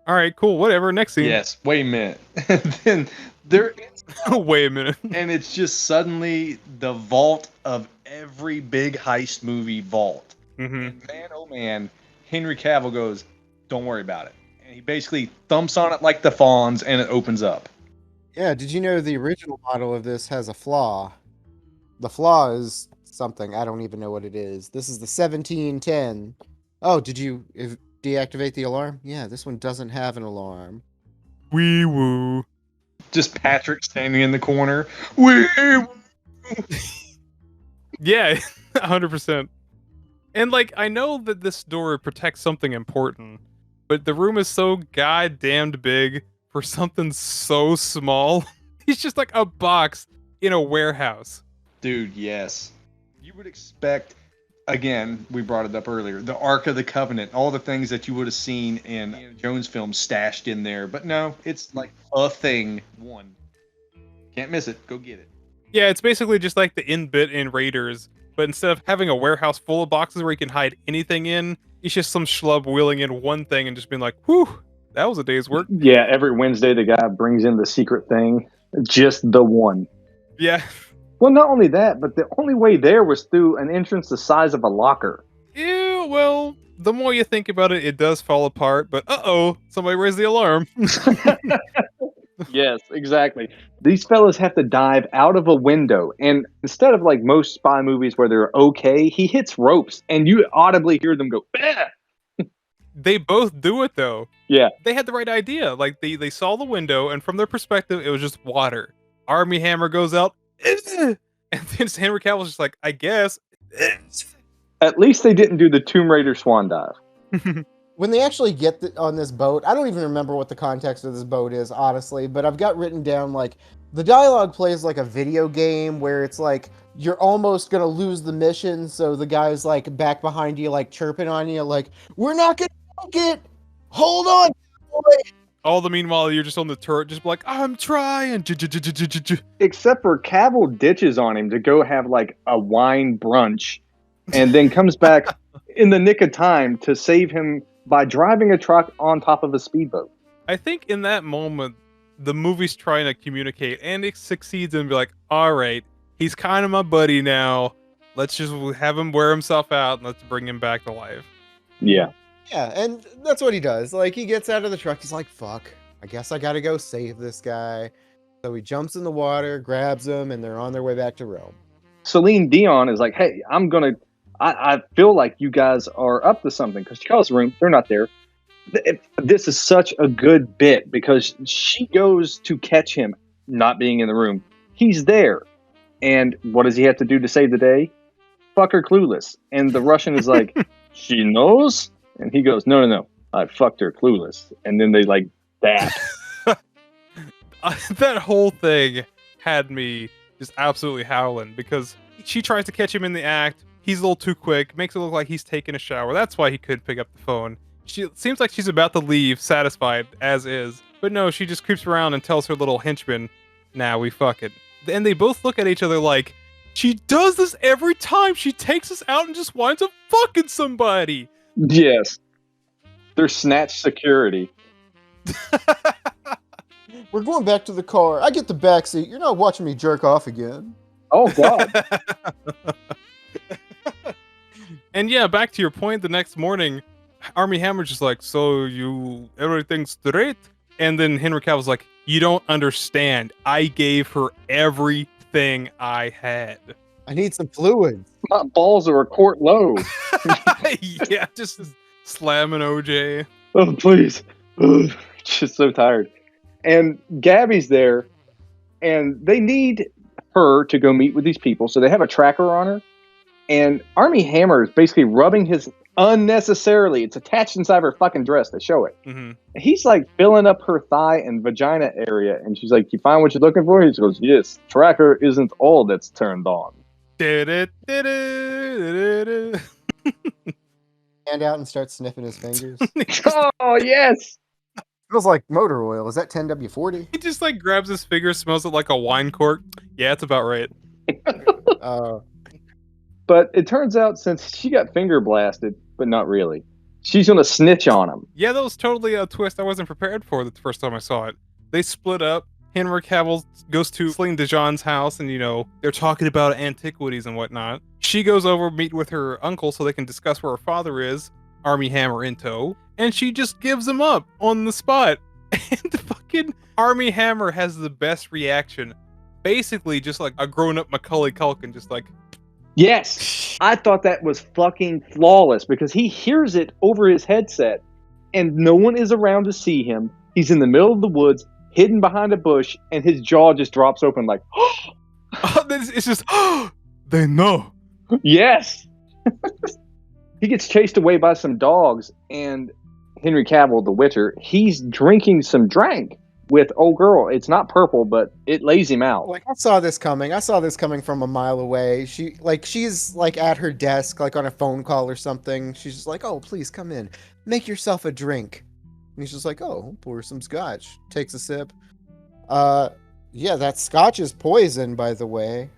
right, cool, whatever. Next scene. Yes. Wait a minute. And then there is, Wait a minute. and it's just suddenly the vault of every big heist movie vault. Mm-hmm. And man, oh man, Henry Cavill goes, "Don't worry about it." And he basically thumps on it like the fawns, and it opens up. Yeah, did you know the original model of this has a flaw? The flaw is something. I don't even know what it is. This is the 1710. Oh, did you deactivate the alarm? Yeah, this one doesn't have an alarm. Wee woo. Just Patrick standing in the corner. Wee! Yeah, 100%. And like, I know that this door protects something important, but the room is so goddamned big for something so small. It's just like a box in a warehouse. Dude, yes. You would expect, again, we brought it up earlier, the Ark of the Covenant, all the things that you would have seen in Indiana Jones films stashed in there. But no, it's like a thing. One. Can't miss it. Go get it. Yeah, it's basically just like the in bit in Raiders, but instead of having a warehouse full of boxes where you can hide anything in, it's just some schlub wheeling in one thing and just being like, whew, that was a day's work. Yeah, every Wednesday the guy brings in the secret thing, just the one. Yeah. Well, not only that, but the only way there was through an entrance the size of a locker. Ew, well, the more you think about it, it does fall apart, but uh-oh, somebody raised the alarm. Yes, exactly. These fellas have to dive out of a window, and instead of like most spy movies where they're okay, he hits ropes, and you audibly hear them go, "Bah!" They both do it, though. Yeah. They had the right idea. Like, they saw the window, and from their perspective, it was just water. Army Hammer goes out, and then Henry Cavill's just like, I guess. At least they didn't do the Tomb Raider swan dive. When they actually get on this boat, I don't even remember what the context of this boat is, honestly, but I've got written down, like, the dialogue plays like a video game where it's like, you're almost going to lose the mission, so the guy's, like, back behind you, like, chirping on you, like, we're not going to make it! Hold on, boy! All the meanwhile, you're just on the turret, just like, I'm trying. Except for Cavill ditches on him to go have like a wine brunch and then comes back in the nick of time to save him by driving a truck on top of a speedboat. I think in that moment, the movie's trying to communicate, and it succeeds and be like, all right, he's kind of my buddy now. Let's just have him wear himself out and let's bring him back to life. Yeah. Yeah, and that's what he does. Like, he gets out of the truck. He's like, fuck, I guess I gotta go save this guy. So he jumps in the water, grabs him, and they're on their way back to Rome. Celine Dion is like, hey, I feel like you guys are up to something, because she calls the room. They're not there. This is such a good bit because she goes to catch him not being in the room. He's there. And what does he have to do to save the day? Fuck her clueless. And the Russian is like, she knows? And he goes, no. I fucked her clueless. And then they like that. That whole thing had me just absolutely howling because she tries to catch him in the act. He's a little too quick, makes it look like he's taking a shower. That's why he couldn't pick up the phone. She seems like she's about to leave, satisfied as is. But no, she just creeps around and tells her little henchman, nah, we fucking. And they both look at each other like, she does this every time. She takes us out and just winds up fucking somebody. Yes. They're snatch security. We're going back to the car. I get the back seat. You're not watching me jerk off again. Oh, God. And yeah, back to your point, the next morning, Armie Hammer's just like, so everything's straight? And then Henry Cavill's like, you don't understand. I gave her everything I had. I need some fluids. My balls are a quart low. Yeah, just slamming OJ. Oh, please. Ugh, just so tired. And Gabby's there, and they need her to go meet with these people. So they have a tracker on her. And Armie Hammer is basically rubbing his unnecessarily. It's attached inside her fucking dress. They show it. Mm-hmm. He's like filling up her thigh and vagina area. And she's like, you find what you're looking for? He goes, yes, tracker isn't all that's turned on. Hand out and start sniffing his fingers. Oh, yes. Smells like motor oil. Is that 10W40? He just like grabs his finger, smells it like a wine cork. Yeah, it's about right. But it turns out since she got finger blasted, but not really, she's going to snitch on him. Yeah, that was totally a twist I wasn't prepared for the first time I saw it. They split up. Henry Cavill goes to Celine Dion's house and, they're talking about antiquities and whatnot. She goes over to meet with her uncle so they can discuss where her father is, Armie Hammer in tow, and she just gives him up on the spot. And fucking Armie Hammer has the best reaction. Basically, just like a grown-up Macaulay Culkin, just like... Yes! I thought that was fucking flawless because he hears it over his headset and no one is around to see him. He's in the middle of the woods, hidden behind a bush, and his jaw just drops open like, it's just, they know. Yes! He gets chased away by some dogs, and Henry Cavill, the Witcher, he's drinking some drink with old girl. It's not purple, but it lays him out. Like, I saw this coming. I saw this coming from a mile away. She's like at her desk, like on a phone call or something. She's just like, oh, please come in. Make yourself a drink. And he's just like, oh, pour some scotch. Takes a sip. Yeah, that scotch is poison, by the way.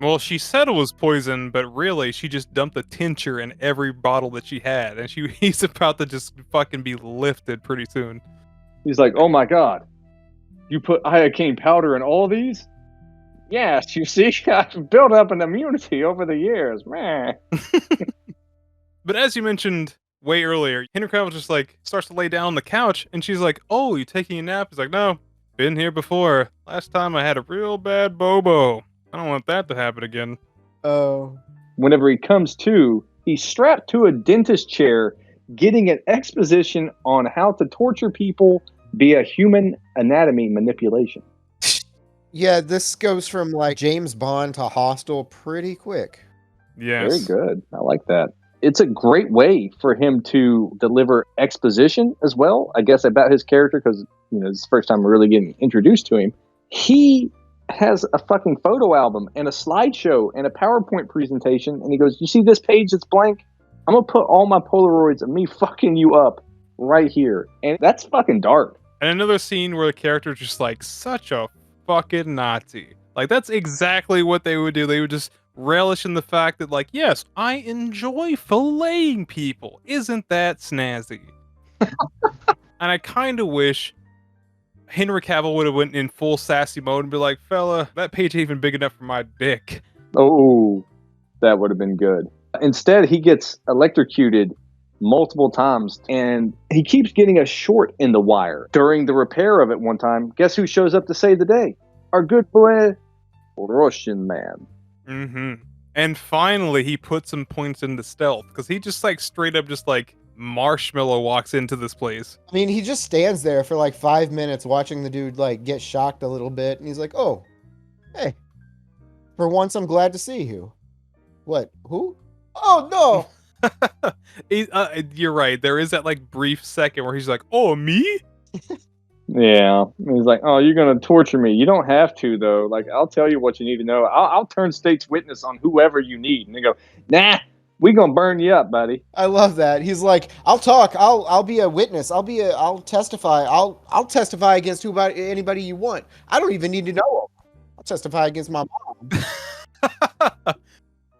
Well, she said it was poison, but really, she just dumped the tincture in every bottle that she had, and he's about to just fucking be lifted pretty soon. He's like, oh my God, you put iocane powder in all these? Yes, you see, I've built up an immunity over the years, man. But as you mentioned way earlier, Henry Cavill just like starts to lay down on the couch, and she's like, oh, you taking a nap? He's like, no, been here before. Last time I had a real bad bobo. I don't want that to happen again. Oh. Whenever he comes to, he's strapped to a dentist chair, getting an exposition on how to torture people via human anatomy manipulation. Yeah, this goes from like James Bond to Hostel pretty quick. Yes. Very good. I like that. It's a great way for him to deliver exposition as well, I guess, about his character, because it's the first time we're really getting introduced to him. He has a fucking photo album and a slideshow and a PowerPoint presentation, and he goes, you see this page that's blank? I'm gonna put all my Polaroids of me fucking you up right here. And that's fucking dark. And another scene where the character's just like such a fucking Nazi. Like that's exactly what they would do. They would just relish in the fact that, like, yes, I enjoy filleting people. Isn't that snazzy? And I kind of wish Henry Cavill would have went in full sassy mode and be like, fella, that page ain't even big enough for my dick. Oh, that would have been good. Instead, he gets electrocuted multiple times, and he keeps getting a short in the wire. During the repair of it one time, guess who shows up to save the day? Our good boy, Russian man. Mm-hmm. And finally, he put some points into stealth, because he just, like, straight up just, like, marshmallow walks into this place. I mean, he just stands there for like 5 minutes watching the dude like get shocked a little bit, and he's like, "Oh, hey, for once I'm glad to see you." What? Who? Oh no! You're right. There is that, like, brief second where he's like, oh, me? Yeah, he's like, "Oh, you're gonna torture me. You don't have to, though. Like, I'll tell you what you need to know. I'll turn state's witness on whoever you need." And they go, "Nah, we gonna burn you up, buddy." I love that. He's like, "I'll talk. I'll be a witness. I'll testify. I'll testify against anybody you want. I don't even need to know him. I'll testify against my mom."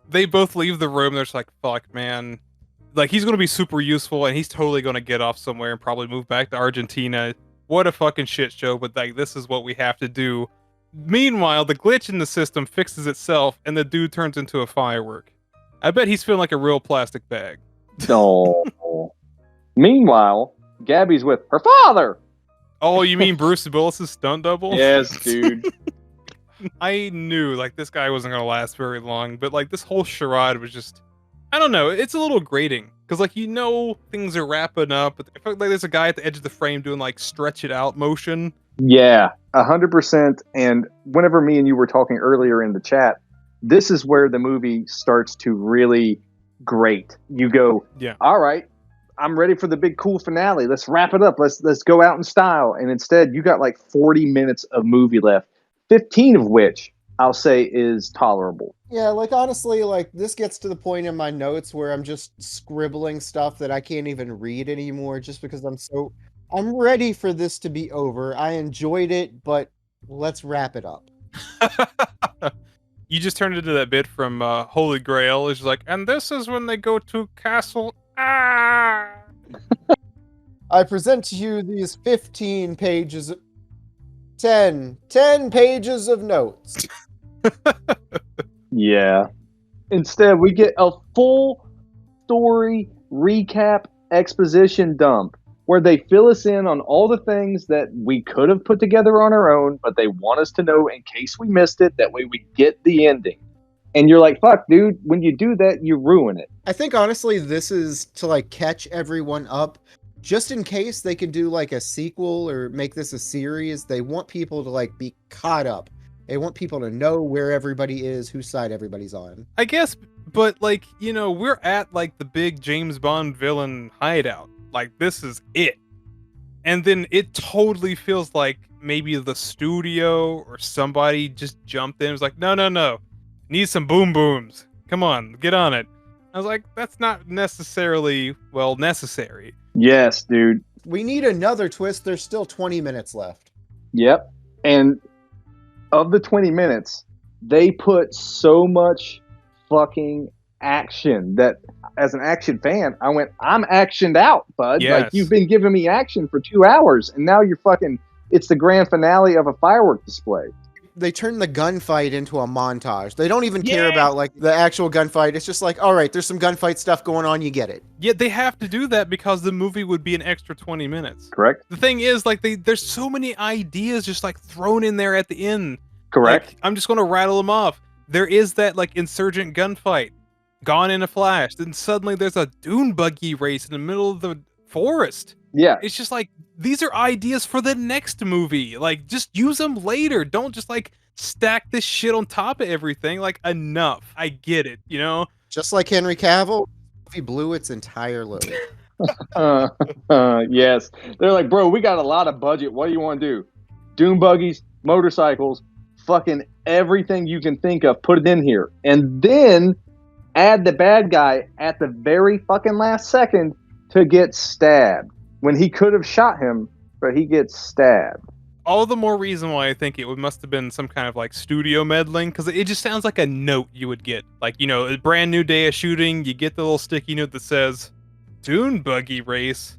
They both leave the room. They're just like, fuck, man. Like, he's going to be super useful, and he's totally going to get off somewhere and probably move back to Argentina. What a fucking shit show, but, like, this is what we have to do. Meanwhile, the glitch in the system fixes itself, and the dude turns into a firework. I bet he's feeling like a real plastic bag. No. Meanwhile, Gabby's with her father. Oh, you mean Bruce Willis's stunt double? Yes, dude. I knew, like, this guy wasn't going to last very long, but, like, this whole charade was just, I don't know, it's a little grating. Because, like, you know things are wrapping up, but I feel like there's a guy at the edge of the frame doing, like, stretch it out motion. Yeah, 100%. And whenever me and you were talking earlier in the chat, this is where the movie starts to really grate. You go, Yeah. all right, I'm ready for the big cool finale. Let's wrap it up. Let's go out in style. And instead, you got like 40 minutes of movie left, 15 of which I'll say is tolerable. Yeah, like honestly, like this gets to the point in my notes where I'm just scribbling stuff that I can't even read anymore just because I'm ready for this to be over. I enjoyed it, but let's wrap it up. You just turned into that bit from Holy Grail. It's just like, and this is when they go to Castle. Ah! I present to you these 15 pages, 10 pages of notes. Yeah. Instead, we get a full story recap exposition dump where they fill us in on all the things that we could have put together on our own, but they want us to know in case we missed it. That way we get the ending. And you're like, fuck, dude, when you do that, you ruin it. I think honestly, this is to like catch everyone up. Just in case they could do like a sequel or make this a series, they want people to like be caught up. They want people to know where everybody is, whose side everybody's on. I guess, but like, you know, we're at like the big James Bond villain hideout. Like, this is it. And then it totally feels like maybe the studio or somebody just jumped in and was like, no. Need some boom booms. Come on, get on it. I was like, that's not necessarily, well, necessary. Yes, dude. We need another twist. There's still 20 minutes left. Yep. And of the 20 minutes, they put so much fucking action that as an action fan, I went, I'm actioned out, bud. Yes. Like, you've been giving me action for 2 hours, and now you're fucking, it's the grand finale of a firework display. They turn the gunfight into a montage. They don't even care about like the actual gunfight. It's just like, all right, there's some gunfight stuff going on. You get it. Yeah, they have to do that because the movie would be an extra 20 minutes. Correct? The thing is, like, there's so many ideas just like thrown in there at the end. Correct. Like, I'm just going to rattle them off. There is that like insurgent gunfight, gone in a flash. Then suddenly there's a dune buggy race in the middle of the forest. Yeah. It's just like, these are ideas for the next movie. Like, just use them later. Don't just like stack this shit on top of everything. Like, enough. I get it, you know? Just like Henry Cavill, he blew its entire load. Yes. They're like, bro, we got a lot of budget. What do you want to do? Dune buggies, motorcycles, fucking everything you can think of, put it in here. And then add the bad guy at the very fucking last second to get stabbed when he could have shot him but he gets stabbed. All the more reason why I think it must have been some kind of like studio meddling, because it just sounds like a note you would get. Like, a brand new day of shooting, you get the little sticky note that says, Dune buggy race.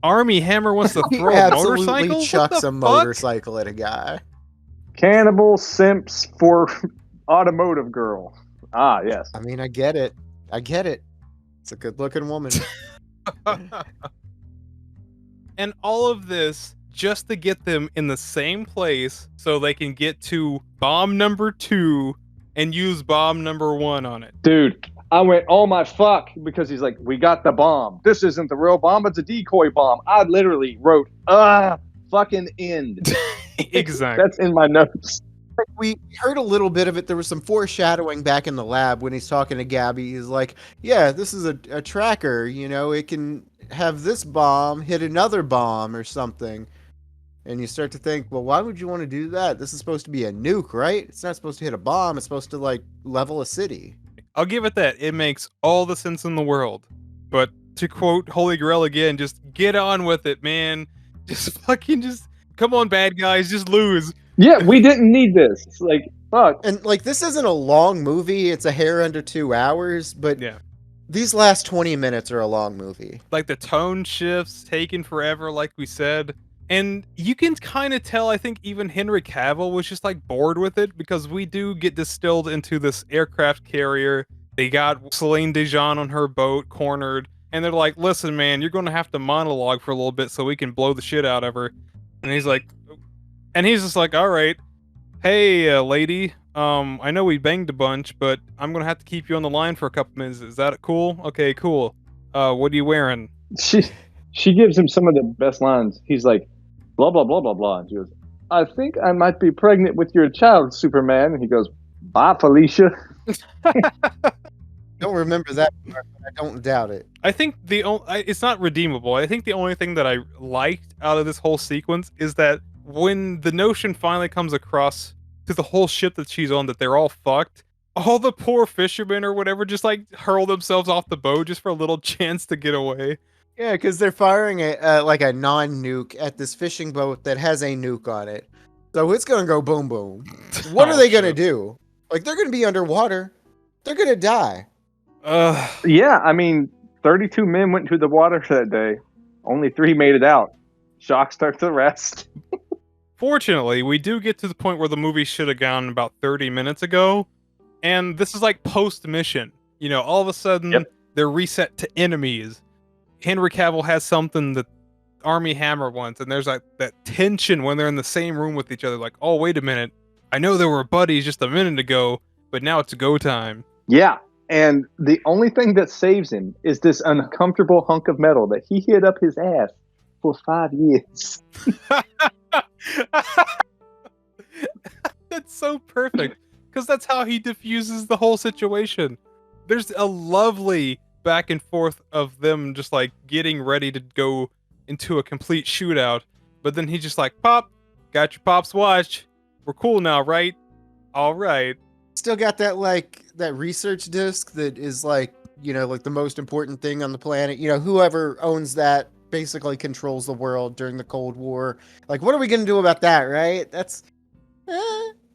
Army Hammer wants to He throw a absolutely motorcycle? chucks What the a fuck? motorcycle at a guy. Cannibal simps for automotive girl. Ah, yes. I mean, I get it. It's a good-looking woman. And all of this just to get them in the same place so they can get to bomb number 2 and use bomb number 1 on it. Dude, I went, oh my fuck, because he's like, we got the bomb. This isn't the real bomb, it's a decoy bomb. I literally wrote, fucking end. Exactly. That's in my notes. We heard a little bit of it. There was some foreshadowing back in the lab when he's talking to Gabby. He's like, yeah, this is a tracker. It can have this bomb hit another bomb or something. And you start to think, well, why would you want to do that? This is supposed to be a nuke, right? It's not supposed to hit a bomb. It's supposed to, level a city. I'll give it that. It makes all the sense in the world. But to quote Holy Grail again, just get on with it, man. Just come on, bad guys, just lose. Yeah, we didn't need this. It's like, fuck. And, this isn't a long movie. It's a hair under 2 hours. But Yeah. these last 20 minutes are a long movie. Like the tone shifts, taking forever, like we said. And you can kind of tell, I think even Henry Cavill was just bored with it, because we do get distilled into this aircraft carrier. They got Celine Dijon on her boat, cornered, and they're like, listen, man, you're going to have to monologue for a little bit so we can blow the shit out of her. And he's just like, all right, hey, lady, I know we banged a bunch, but I'm going to have to keep you on the line for a couple minutes. Is that cool? Okay, cool. What are you wearing? She gives him some of the best lines. He's like, blah, blah, blah, blah, blah. And she goes, I think I might be pregnant with your child, Superman. And he goes, bye, Felicia. Don't remember that part, but I don't doubt it. I think it's not redeemable. I think the only thing that I liked out of this whole sequence is that when the notion finally comes across to the whole ship that she's on that they're all fucked, all the poor fishermen or whatever just hurl themselves off the boat just for a little chance to get away. Yeah, because they're firing a non-nuke at this fishing boat that has a nuke on it. So it's going to go boom, boom. What are they going to do? They're going to be underwater. They're going to die. Yeah, I mean, 32 men went into the water that day. Only 3 made it out. Shock starts the rest. Fortunately, we do get to the point where the movie should have gone about 30 minutes ago. And this is post-mission. All of a sudden, they're reset to enemies. Henry Cavill has something that Army Hammer wants, and there's that tension when they're in the same room with each other. Like, oh, wait a minute. I know they were buddies just a minute ago, but now it's go time. Yeah, and the only thing that saves him is this uncomfortable hunk of metal that he hid up his ass for 5 years. That's so perfect, because that's how he diffuses the whole situation. There's a lovely back and forth of them just getting ready to go into a complete shootout, but then he's just Pop, got your pop's watch. We're cool now, right? All right. Still got that that research disc that is the most important thing on the planet. Whoever owns that basically controls the world during the Cold War. What are we gonna do about that, right? That's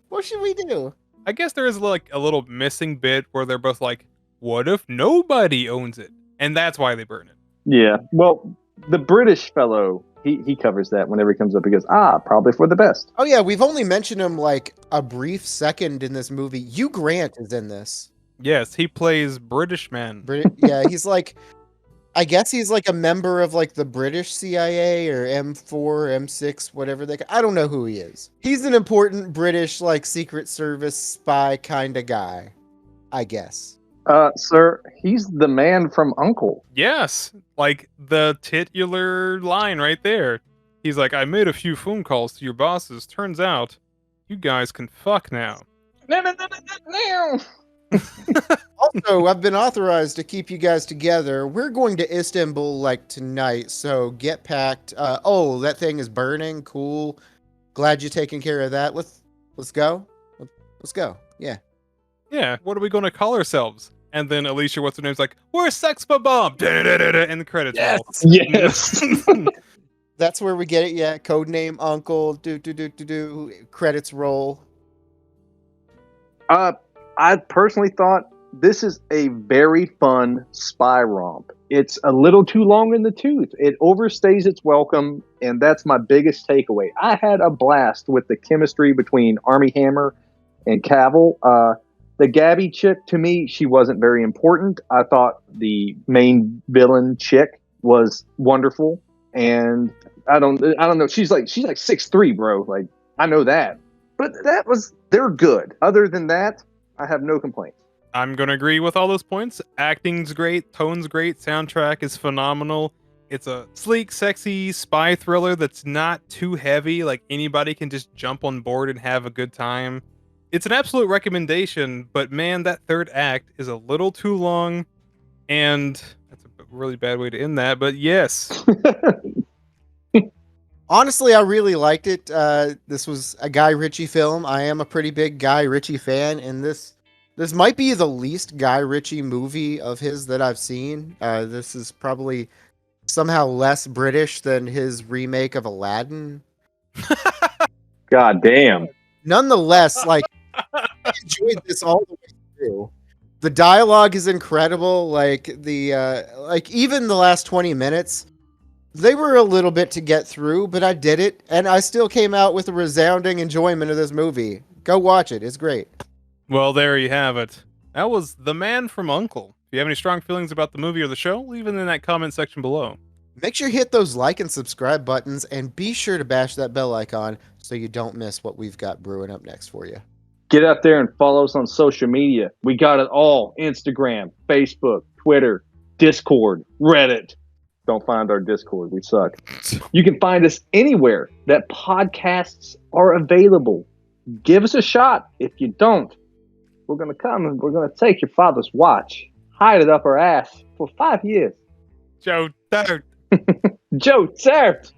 what should we do? I guess there is a little missing bit where they're both what if nobody owns it? And that's why they burn it. Yeah. Well, the British fellow, he covers that whenever he comes up. He goes, probably for the best. Oh, yeah. We've only mentioned him a brief second in this movie. Hugh Grant is in this. Yes, he plays British man. Yeah, he's I guess he's a member of the British CIA or M4, M6, whatever I don't know who he is. He's an important British Secret Service spy kind of guy, I guess. Sir, he's the man from U.N.C.L.E. Yes, the titular line right there. He's I made a few phone calls to your bosses. Turns out, you guys can fuck now. Also, I've been authorized to keep you guys together. We're going to Istanbul tonight, so get packed. That thing is burning. Cool. Glad you're taking care of that. Let's go. Let's go. Yeah. Yeah, what are we going to call ourselves? And then Alicia, what's her name's like, "Where's Sex Bomb?" And the credits roll. Yes. That's where we get it. Yeah, codename Uncle. Credits roll. I personally thought this is a very fun spy romp. It's a little too long in the tooth. It overstays its welcome, and that's my biggest takeaway. I had a blast with the chemistry between Armie Hammer and Cavill. The Gabby chick, to me, she wasn't very important. I thought the main villain chick was wonderful, and I don't know. She's like 6'3", bro. Like, I know that, but they're good. Other than that, I have no complaints. I'm gonna agree with all those points. Acting's great, tone's great, soundtrack is phenomenal. It's a sleek, sexy spy thriller that's not too heavy. Like anybody can just jump on board and have a good time. It's an absolute recommendation, but man, that third act is a little too long, and that's a really bad way to end that. But yes, Honestly, I really liked it. This was a Guy Ritchie film. I am a pretty big Guy Ritchie fan, and this might be the least Guy Ritchie movie of his that I've seen. This is probably somehow less British than his remake of Aladdin. God damn. Nonetheless, like I enjoyed this all the way through. The dialogue is incredible. Like even the last 20 minutes, they were a little bit to get through, but I did it, and I still came out with a resounding enjoyment of this movie. Go watch it; it's great. well, there you have it. That was The Man from U.N.C.L.E. If you have any strong feelings about the movie or the show, leave it in that comment section below. Make sure you hit those like and subscribe buttons, and be sure to bash that bell icon so you don't miss what we've got brewing up next for you. Get out there and follow us on social media. We got it all. Instagram, Facebook, Twitter, Discord, Reddit. Don't find our Discord. We suck. You can find us anywhere that podcasts are available. Give us a shot. If you don't, we're going to come and we're going to take your father's watch, hide it up our ass for 5 years. Joe, don't. Joe, served.